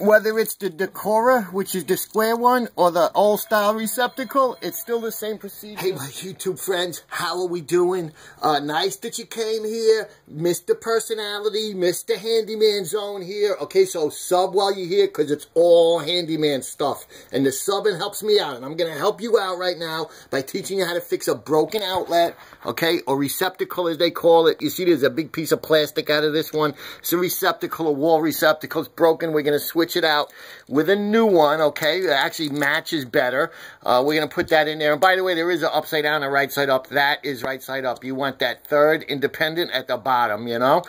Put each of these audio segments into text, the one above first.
Whether it's the Decora, which is the square one, or the old style receptacle, it's still the same procedure. Hey, my YouTube friends, how are we doing? Nice that you came here. Mr. Personality, Mr. Handyman Zone here. Okay, so sub while you're here, because it's all handyman stuff. And the subbing helps me out. And I'm going to help you out right now by teaching you how to fix a broken outlet, okay, or receptacle as they call it. You see there's a big piece of plastic out of this one. It's a receptacle, a wall receptacle. It's broken. We're going to switch it out with a new one, okay? It actually matches better. We're going to put that in there. And by the way, there is an upside down and a right side up. That is right side up. You want that third independent at the bottom, you know?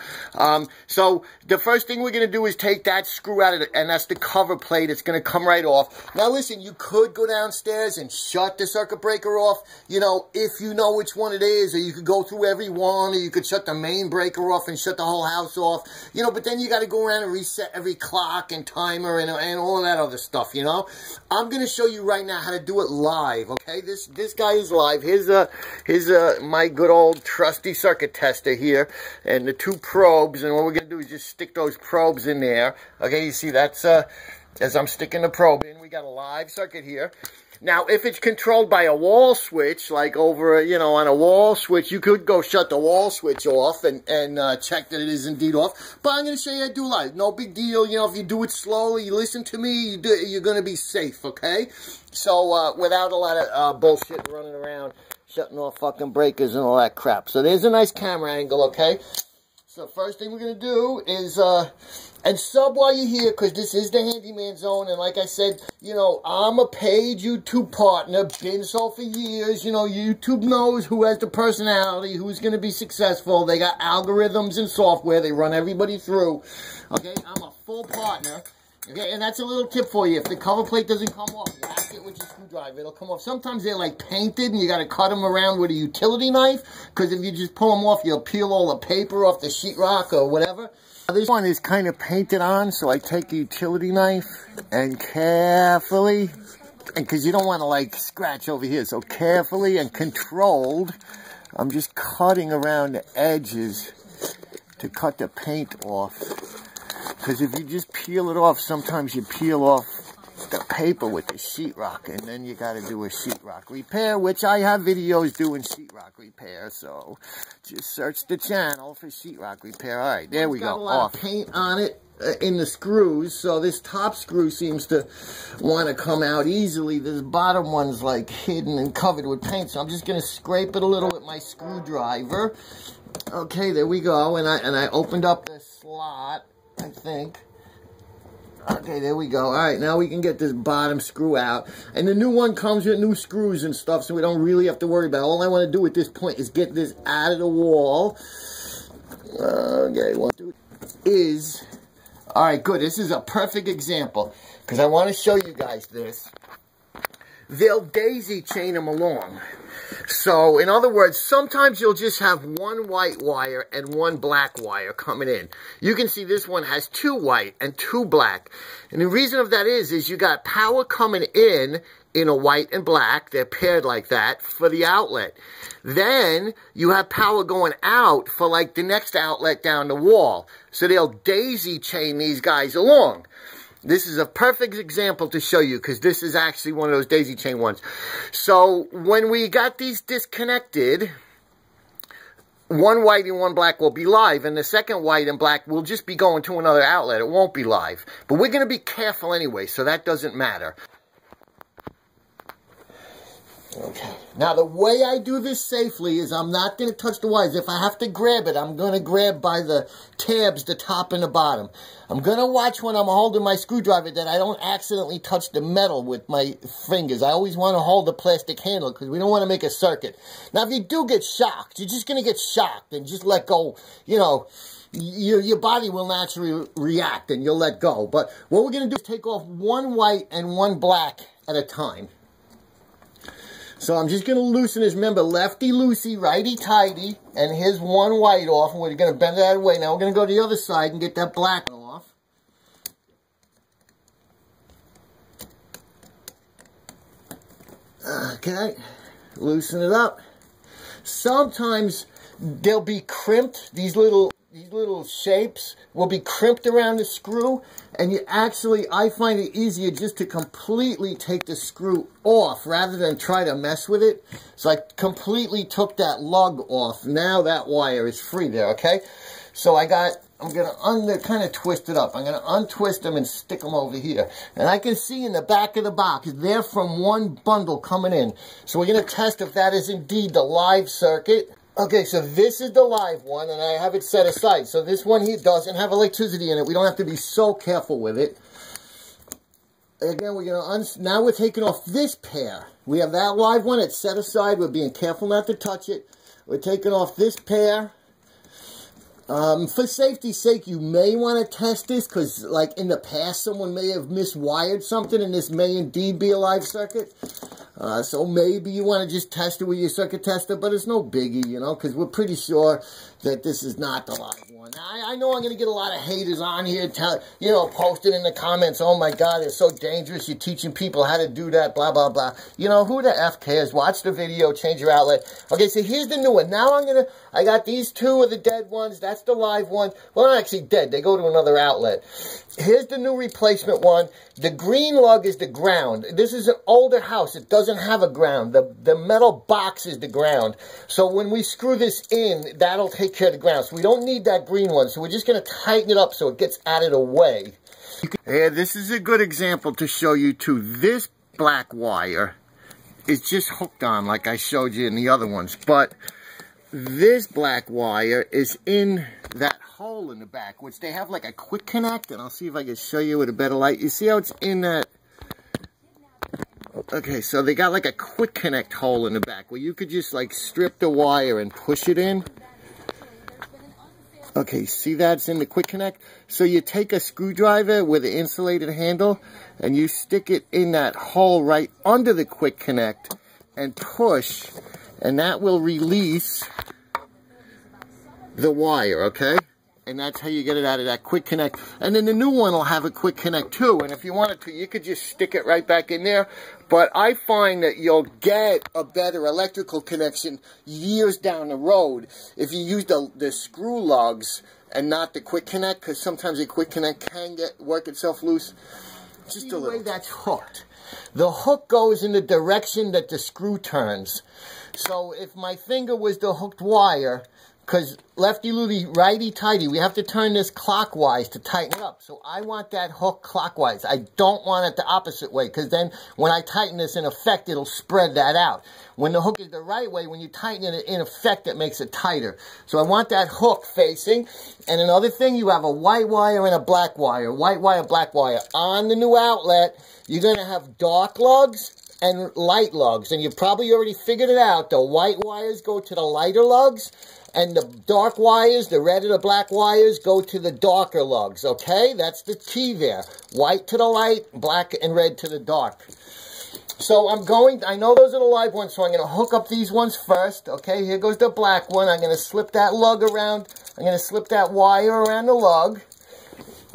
So the first thing we're going to do is take that screw out of it, and that's the cover plate. It's going to come right off. Now listen, you could go downstairs and shut the circuit breaker off, you know, if you know which one it is, or you could go through every one, or you could shut the main breaker off and shut the whole house off, you know, but then you got to go around and reset every clock and timer and all that other stuff, you know. I'm going to show you right now how to do it live, okay? This guy is live. Here's my good old trusty circuit tester here, and the two probes, and what we're going to do is just stick those probes in there, okay? You see, that's, as I'm sticking the probe in, we got a live circuit here. Now, if it's controlled by a wall switch, like over, you know, on a wall switch, you could go shut the wall switch off and check that it is indeed off. But I'm going to show you how to do live. No big deal. You know, if you do it slowly, you listen to me, you're going to be safe, okay? So, without a lot of bullshit running around, shutting off fucking breakers and all that crap. So, there's a nice camera angle, okay? So, first thing we're going to do is, and sub while you're here, because this is the Handyman Zone, and like I said, you know, I'm a paid YouTube partner, been so for years, you know, YouTube knows who has the personality, who's going to be successful. They got algorithms and software they run everybody through, okay? I'm a full partner, okay? And that's a little tip for you. If the cover plate doesn't come off, whack it with your screwdriver. It'll come off. Sometimes they're like painted, and you got to cut them around with a utility knife, because if you just pull them off, you'll peel all the paper off the sheetrock or whatever. This one is kind of painted on, so I take the utility knife and carefully, and because you don't want to like scratch over here, so carefully and controlled, I'm just cutting around the edges to cut the paint off. Because if you just peel it off, sometimes you peel off the paper with the sheetrock, and then you got to do a sheetrock repair, which I have videos doing sheetrock repair, so just search the channel for sheetrock repair. All right, there we go. Got a lot of paint on it in the screws, so this top screw seems to want to come out easily. This bottom one's like hidden and covered with paint, so I'm just going to scrape it a little with my screwdriver. Okay, there we go, and I opened up the slot, I think. Okay, there we go. All right, now we can get this bottom screw out. And the new one comes with new screws and stuff, so we don't really have to worry about it. All I want to do at this point is get this out of the wall. Okay, what do is... All right, good. This is a perfect example, because I want to show you guys this. They'll daisy chain them along. So, in other words, sometimes you'll just have one white wire and one black wire coming in. You can see this one has two white and two black. And the reason of that is you got power coming in a white and black. They're paired like that for the outlet. Then you have power going out for like the next outlet down the wall. So they'll daisy chain these guys along. This is a perfect example to show you, because this is actually one of those daisy chain ones. So when we got these disconnected, one white and one black will be live, and the second white and black will just be going to another outlet. It won't be live. But we're going to be careful anyway, so that doesn't matter. Okay. Now, the way I do this safely is I'm not going to touch the wires. If I have to grab it, I'm going to grab by the tabs, the top and the bottom. I'm going to watch when I'm holding my screwdriver that I don't accidentally touch the metal with my fingers. I always want to hold the plastic handle because we don't want to make a circuit. Now, if you do get shocked, you're just going to get shocked and just let go. You know, your body will naturally react and you'll let go. But what we're going to do is take off one white and one black at a time. So I'm just going to loosen this. Remember, lefty-loosey, righty-tighty, and here's one white off, and we're going to bend it out of the way. Now we're going to go to the other side and get that black off. Okay, loosen it up. Sometimes they'll be crimped, these little these little shapes will be crimped around the screw, and you actually, I find it easier just to completely take the screw off rather than try to mess with it. So I completely took that lug off. Now that wire is free there, okay? So I'm going to kind of twist it up. I'm going to untwist them and stick them over here. And I can see in the back of the box, they're from one bundle coming in. So we're going to test if that is indeed the live circuit. Okay, so this is the live one, and I have it set aside. So this one here doesn't have electricity in it. We don't have to be so careful with it. Again, we're going to now we're taking off this pair. We have that live one. It's set aside. We're being careful not to touch it. We're taking off this pair. For safety's sake, you may want to test this because, like, in the past, someone may have miswired something, and this may indeed be a live circuit. So maybe you want to just test it with your circuit tester, but it's no biggie, you know, because we're pretty sure that this is not the live one. I know I'm going to get a lot of haters on here, posting in the comments, oh my God, it's so dangerous, you're teaching people how to do that, blah, blah, blah. You know, who the F cares? Watch the video, change your outlet. Okay, so here's the new one. Now I got these two of the dead ones. That's the live one. Well, they're actually dead. They go to another outlet. Here's the new replacement one. The green lug is the ground. This is an older house. It doesn't have a ground. The metal box is the ground. So when we screw this in, that'll take care of the ground. So we don't need that green one. So we're just going to tighten it up so it gets out of the way. Yeah, this is a good example to show you too. This black wire is just hooked on like I showed you in the other ones. But this black wire is in that hole in the back, which they have like a quick connect, and I'll see if I can show you with a better light. You see how it's in that? Okay, so they got like a quick connect hole in the back where you could just like strip the wire and push it in. Okay, see that's in the quick connect? So you take a screwdriver with an insulated handle and you stick it in that hole right under the quick connect and push, and that will release the wire, okay? And that's how you get it out of that quick connect. And then the new one will have a quick connect too. And if you wanted to, you could just stick it right back in there. But I find that you'll get a better electrical connection years down the road if you use the screw lugs and not the quick connect, because sometimes the quick connect can work itself loose. Just a little. That's hooked. The hook goes in the direction that the screw turns. So if my finger was the hooked wire, because lefty-loosey, righty-tighty, we have to turn this clockwise to tighten it up. So I want that hook clockwise. I don't want it the opposite way, because then when I tighten this, in effect, it'll spread that out. When the hook is the right way, when you tighten it, in effect, it makes it tighter. So I want that hook facing. And another thing, you have a white wire and a black wire. White wire, black wire. On the new outlet, you're going to have dark lugs and light lugs. And you've probably already figured it out. The white wires go to the lighter lugs, and the dark wires, the red and the black wires, go to the darker lugs, okay? That's the key there. White to the light, black and red to the dark. So I know those are the live ones, so I'm going to hook up these ones first, okay? Here goes the black one. I'm going to slip that lug around. I'm going to slip that wire around the lug.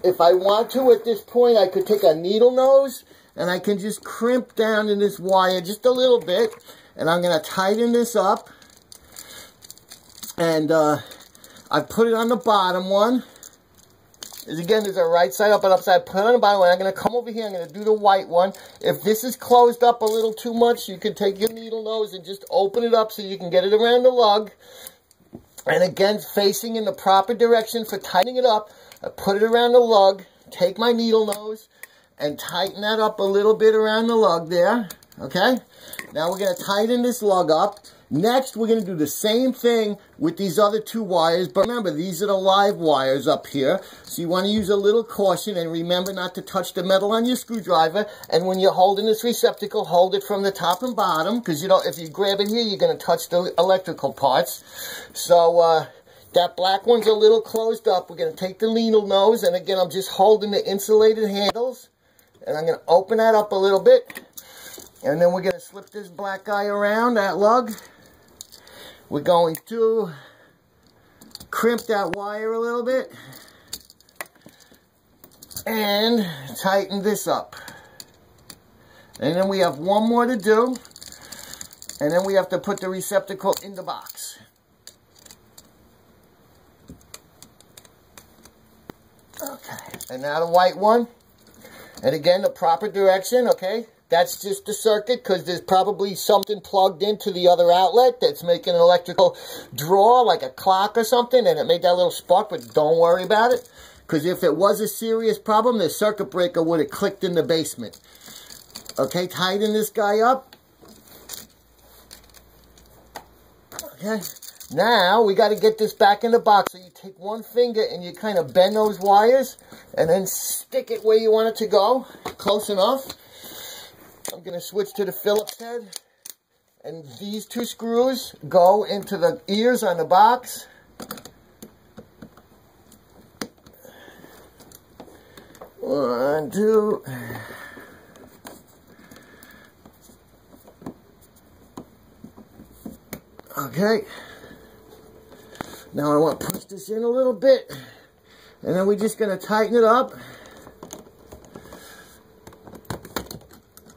If I want to, at this point, I could take a needle nose, and I can just crimp down in this wire just a little bit, and I'm going to tighten this up. And I put it on the bottom one. Again, there's a right side up and upside. Put it on the bottom one. I'm going to come over here. I'm going to do the white one. If this is closed up a little too much, you can take your needle nose and just open it up so you can get it around the lug. And again, facing in the proper direction for tightening it up. I put it around the lug. Take my needle nose and tighten that up a little bit around the lug there. Okay? Now we're going to tighten this lug up. Next, we're going to do the same thing with these other two wires. But remember, these are the live wires up here. So you want to use a little caution and remember not to touch the metal on your screwdriver. And when you're holding this receptacle, hold it from the top and bottom. Because, you know, if you grab it here, you're going to touch the electrical parts. So, that black one's a little closed up. We're going to take the needle nose. And again, I'm just holding the insulated handles. And I'm going to open that up a little bit. And then we're going to slip this black guy around, that lug. We're going to crimp that wire a little bit and tighten this up. And then we have one more to do, and then we have to put the receptacle in the box. And now the white one. And again, the proper direction, okay? That's just the circuit, because there's probably something plugged into the other outlet that's making an electrical draw, like a clock or something, and it made that little spark, but don't worry about it. Because if it was a serious problem, the circuit breaker would have clicked in the basement. Okay, tighten this guy up. Okay, now we got to get this back in the box. So you take one finger and you kind of bend those wires and then stick it where you want it to go. Close enough. I'm going to switch to the Phillips head. And these two screws go into the ears on the box. One, two. Okay. Now I want to push this in a little bit. And then we're just going to tighten it up.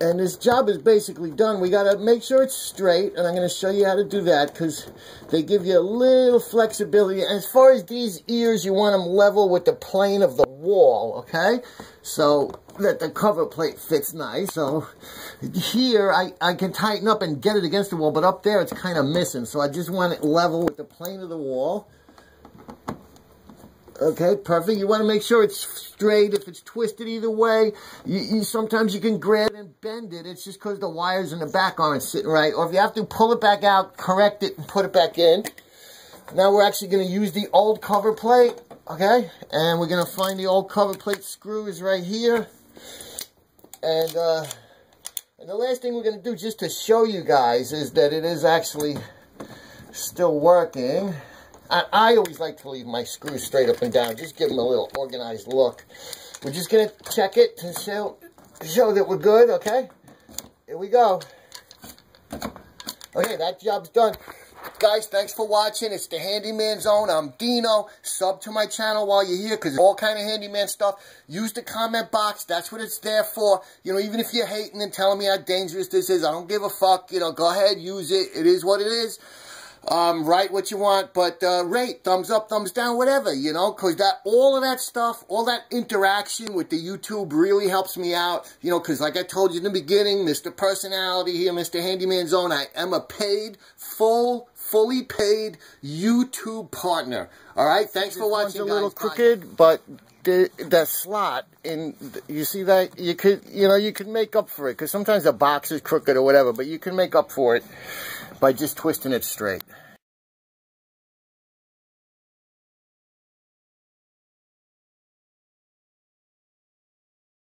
And this job is basically done. We got to make sure it's straight, and I'm going to show you how to do that because they give you a little flexibility. And as far as these ears, you want them level with the plane of the wall, okay? So that the cover plate fits nice. So here, I can tighten up and get it against the wall, but up there it's kind of missing. So I just want it level with the plane of the wall. Okay, perfect. You want to make sure it's straight. If it's twisted either way, sometimes you can grab it and bend it. It's just because the wires in the back aren't sitting right. Or if you have to pull it back out, correct it and put it back in. Now we're actually going to use the old cover plate. Okay, and we're going to find the old cover plate screws right here. And the last thing we're going to do just to show you guys is that it is actually still working. I always like to leave my screws straight up and down. Just give them a little organized look. We're just going to check it to show that we're good, okay? Here we go. Okay, that job's done. Guys, thanks for watching. It's the Handyman Zone. I'm Dino. Sub to my channel while you're here because all kind of handyman stuff. Use the comment box. That's what it's there for. You know, even if you're hating and telling me how dangerous this is, I don't give a fuck. You know, go ahead, use it. It is what it is. Write what you want, but rate, thumbs up, thumbs down, whatever, you know, because all of that stuff, all that interaction with the YouTube really helps me out, you know, because like I told you in the beginning, Mr. Personality here, Mr. Handyman Zone, I am a paid, fully paid YouTube partner. All right, thanks for watching, guys. It's a little crooked, but the slot in, you see that, you could make up for it, because sometimes the box is crooked or whatever, but you can make up for it by just twisting it straight.